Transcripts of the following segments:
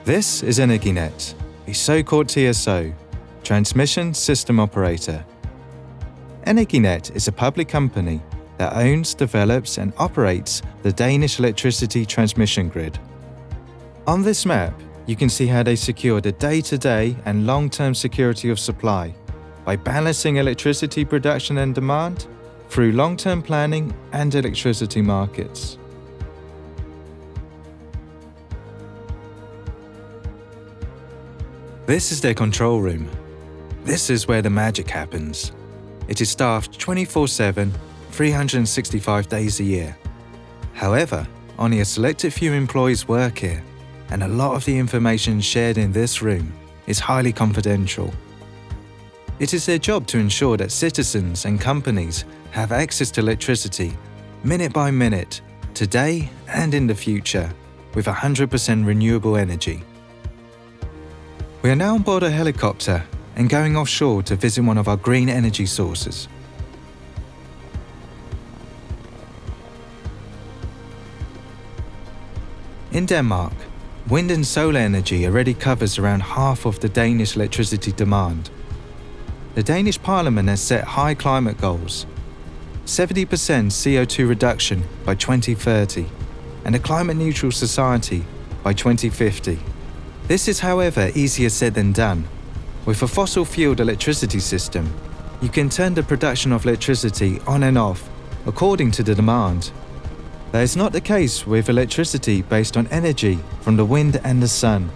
This is Energinet, a so-called TSO, Transmission System Operator. Energinet is a public company that owns, develops and operates the Danish electricity transmission grid. On this map, you can see how they secure the day-to-day and long-term security of supply by balancing electricity production and demand through long-term planning and electricity markets. This is their control room. This is where the magic happens. It is staffed 24/7, 365 days a year. However, only a selected few employees work here, and a lot of the information shared in this room is highly confidential. It is their job to ensure that citizens and companies have access to electricity, minute by minute, today and in the future, with 100% renewable energy. We are now on board a helicopter and going offshore to visit one of our green energy sources. In Denmark, wind and solar energy already covers around half of the Danish electricity demand. The Danish Parliament has set high climate goals: 70% CO2 reduction by 2030 and a climate-neutral society by 2050. This is, however, easier said than done. With a fossil-fueled electricity system, you can turn the production of electricity on and off according to the demand. That is not the case with electricity based on energy from the wind and the sun.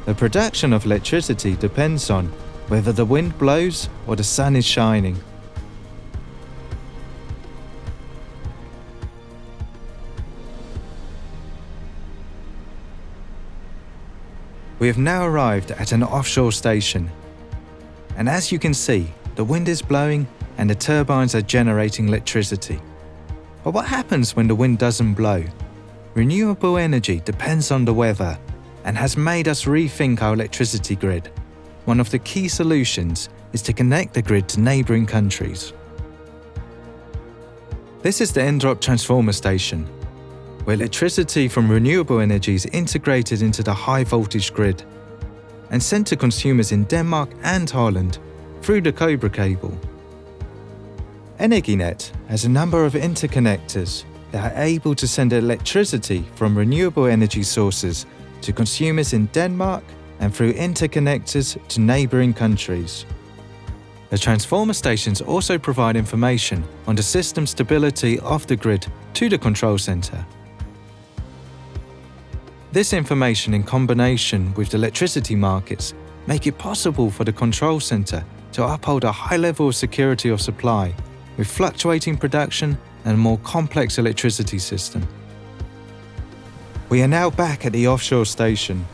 The production of electricity depends on whether the wind blows or the sun is shining. We have now arrived at an offshore station. And as you can see, the wind is blowing and the turbines are generating electricity. But what happens when the wind doesn't blow? Renewable energy depends on the weather and has made us rethink our electricity grid. One of the key solutions is to connect the grid to neighbouring countries. This is the Endrop transformer station, where electricity from renewable energy is integrated into the high-voltage grid and sent to consumers in Denmark and Holland through the Cobra cable. Energinet has a number of interconnectors that are able to send electricity from renewable energy sources to consumers in Denmark and through interconnectors to neighbouring countries. The transformer stations also provide information on the system stability of the grid to the control centre. This information in combination with the electricity markets make it possible for the control centre to uphold a high level of security of supply with fluctuating production and a more complex electricity system. We are now back at the offshore station.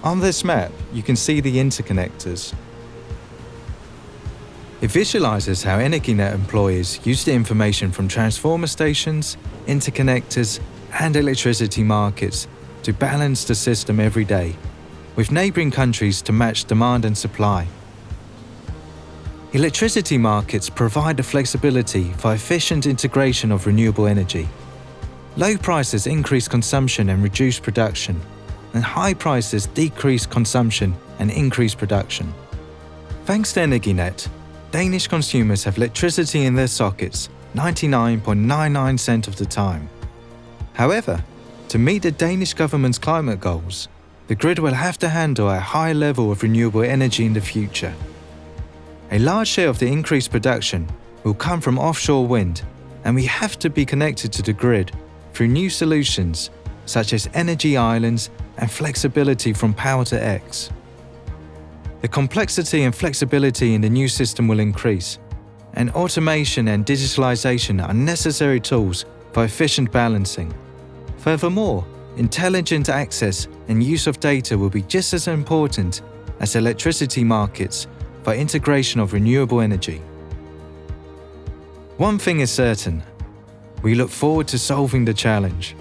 On this map, you can see the interconnectors. It visualizes how Energinet employees use the information from transformer stations, interconnectors, and electricity markets to balance the system every day, with neighbouring countries to match demand and supply. Electricity markets provide the flexibility for efficient integration of renewable energy. Low prices increase consumption and reduce production, and high prices decrease consumption and increase production. Thanks to Energinet, Danish consumers have electricity in their sockets 99.99% of the time. However, to meet the Danish government's climate goals, the grid will have to handle a high level of renewable energy in the future. A large share of the increased production will come from offshore wind, and we have to be connected to the grid through new solutions such as energy islands and flexibility from power to X. The complexity and flexibility in the new system will increase, and automation and digitalization are necessary tools for efficient balancing. Furthermore, intelligent access and use of data will be just as important as electricity markets for integration of renewable energy. One thing is certain: we look forward to solving the challenge.